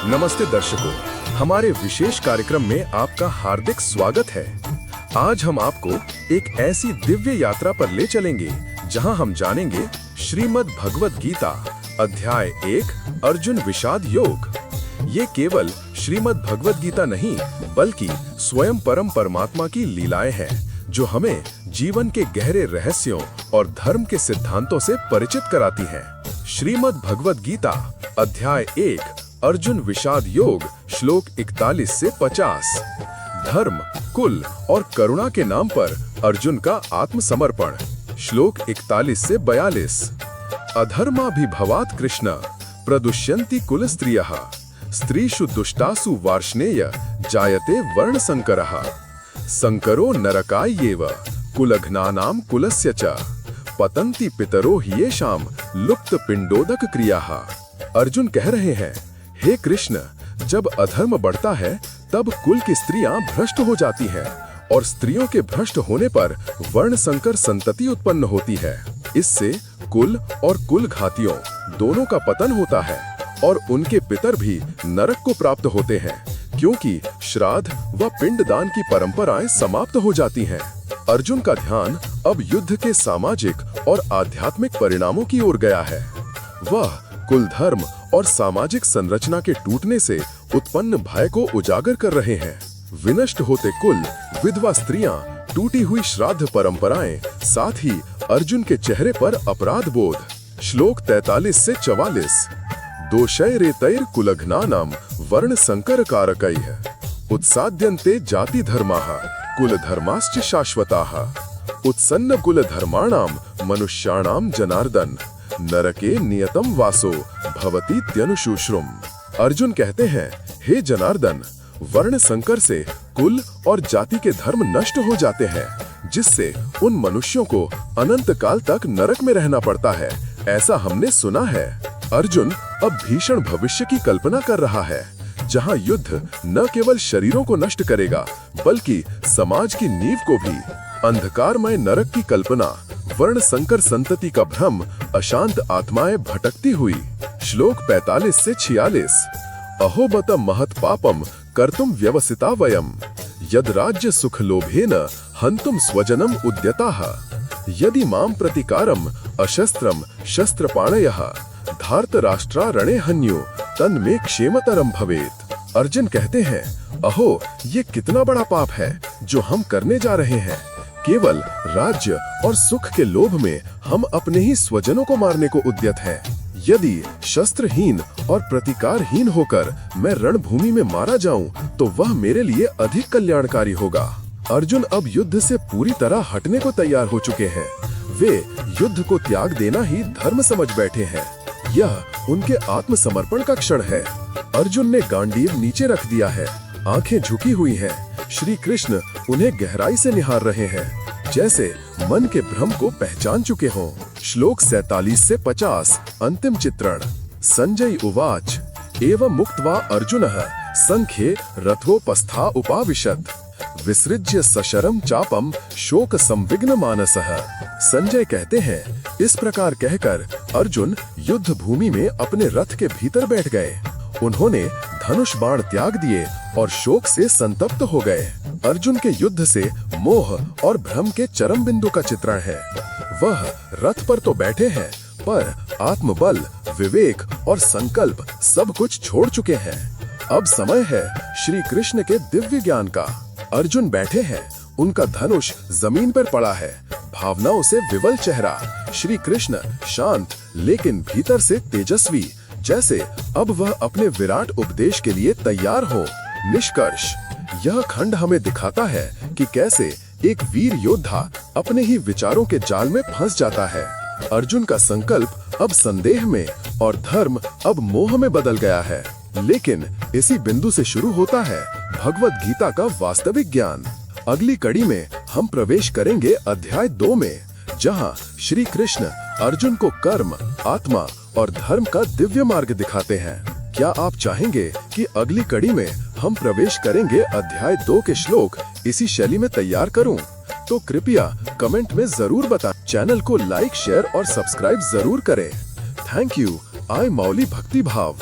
नमस्ते दर्शकों, हमारे विशेष कार्यक्रम में आपका हार्दिक स्वागत है। आज हम आपको एक ऐसी दिव्य यात्रा पर ले चलेंगे जहां हम जानेंगे श्रीमद् भगवद गीता अध्याय 1 अर्जुन विषाद योग। ये केवल श्रीमद् भगवद गीता नहीं बल्कि स्वयं परम परमात्मा की लीलाएं हैं जो हमें जीवन के गहरे रहस्यों और धर्म के सिद्धांतों से परिचित कराती हैं। श्रीमद् भगवद गीता अध्याय 1 अर्जुन विषाद योग श्लोक 41 से 50। धर्म, कुल और करुणा के नाम पर अर्जुन का आत्मसमर्पण। श्लोक 41 से 42। अधर्माभिभवात् कृष्ण प्रदुष्यन्ति कुल स्त्रियः स्त्रीषु दुष्टासु वार्ष्णेय जायते वर्ण संकरः संकरो नरकायेव कुलघ्नानां कुलस्य च पतन्ति पितरो ह्येषां लुप्त पिंडोदक क्रियाः। अर्जुन कह रहे हैं, हे कृष्ण, जब अधर्म बढ़ता है तब कुल की स्त्रियां भ्रष्ट हो जाती हैं और स्त्रियों के भ्रष्ट होने पर वर्ण संकर संतति उत्पन्न होती है। इससे कुल और कुल घातियों दोनों का पतन होता है और उनके पितर भी नरक को प्राप्त होते हैं क्योंकि श्राद्ध व पिंडदान की परंपराएं समाप्त हो जाती हैं। अर्जुन का ध्यान अब युद्ध के सामाजिक और आध्यात्मिक परिणामों की ओर गया है। वह कुल धर्म और सामाजिक संरचना के टूटने से उत्पन्न भय को उजागर कर रहे हैं। विनष्ट होते कुल, विधवा स्त्रियां, टूटी हुई श्राद्ध परंपराएं, साथ ही अर्जुन के चेहरे पर अपराध बोध। श्लोक 43 से 44। दोषै रेतैर कुलघ्नानां वर्ण संकर कारकैः उत्साद्यन्ते जाति धर्माः कुल धर्माश्च शाश्वताः उत्सन्न कुल धर्माणां मनुष्याणां जनार्दन नरके नियतम वासो भवतीत्यनुशुश्रुम। अर्जुन कहते हैं, हे जनार्दन, वर्ण संकर से कुल और जाति के धर्म नष्ट हो जाते हैं जिससे उन मनुष्यों को अनंत काल तक नरक में रहना पड़ता है, ऐसा हमने सुना है। अर्जुन अब भीषण भविष्य की कल्पना कर रहा है जहां युद्ध न केवल शरीरों को नष्ट करेगा बल्कि समाज की नींव को भी। अंधकारमय नरक की कल्पना, वर्ण संकर संतति का भ्रम, अशांत आत्माएं भटकती हुई। श्लोक 45 से 46। अहो बत महत् पापम कर्तुम व्यवसिता वयम यद राज्य सुख लोभेन हन्तुम स्वजनम उद्यताः यदि मां प्रतिकारम अशस्त्रम शस्त्रपाणयः धार्तराष्ट्रा रणे हन्यु तन्मे क्षेमतरम भवेत्। अर्जुन कहते हैं, अहो, ये कितना बड़ा पाप है जो हम करने जा रहे हैं। केवल राज्य और सुख के लोभ में हम अपने ही स्वजनों को मारने को उद्यत हैं। यदि शस्त्रहीन और प्रतिकारहीन होकर मैं रणभूमि में मारा जाऊं तो वह मेरे लिए अधिक कल्याणकारी होगा। अर्जुन अब युद्ध से पूरी तरह हटने को तैयार हो चुके हैं। वे युद्ध को त्याग देना ही धर्म समझ बैठे हैं। यह उनके आत्मसमर्पण का क्षण है। अर्जुन ने गांडीव नीचे रख दिया है, आंखें झुकी हुई हैं। श्री कृष्ण उन्हें गहराई से निहार रहे हैं जैसे मन के भ्रम को पहचान चुके हों। श्लोक 47 से 50 अंतिम चित्रण। संजय उवाच एवं मुक्त्वा अर्जुनः संख्ये रथोपस्था उपाविशत् विसृज्य सशरम चापम शोक संविघ्न मानसः। संजय कहते हैं, इस प्रकार कहकर अर्जुन युद्ध भूमि में अपने रथ के भीतर बैठ गए। उन्होंने धनुष बाण त्याग दिए और शोक से संतप्त हो गए। अर्जुन के युद्ध से मोह और भ्रम के चरम बिंदु का चित्रण है। वह रथ पर तो बैठे हैं पर आत्मबल, विवेक और संकल्प सब कुछ छोड़ चुके हैं। अब समय है श्री कृष्ण के दिव्य ज्ञान का। अर्जुन बैठे हैं, उनका धनुष जमीन पर पड़ा है, भावनाओं से विवल चेहरा। श्री कृष्ण शांत लेकिन भीतर से तेजस्वी, जैसे अब वह अपने विराट उपदेश के लिए तैयार हो। निष्कर्ष, यह खंड हमें दिखाता है कि कैसे एक वीर योद्धा अपने ही विचारों के जाल में फंस जाता है। अर्जुन का संकल्प अब संदेह में और धर्म अब मोह में बदल गया है। लेकिन इसी बिंदु से शुरू होता है भगवद गीता का वास्तविक ज्ञान। अगली कड़ी में हम प्रवेश करेंगे अध्याय 2 में, जहां श्री कृष्ण अर्जुन को कर्म, आत्मा और धर्म का दिव्य मार्ग दिखाते हैं। क्या आप चाहेंगे कि अगली कड़ी में हम प्रवेश करेंगे अध्याय 2 के श्लोक इसी शैली में तैयार करूं? तो कृपया कमेंट में जरूर बताएं। चैनल को लाइक, शेयर और सब्सक्राइब जरूर करें। Thank you. आई मौली भक्ति भाव।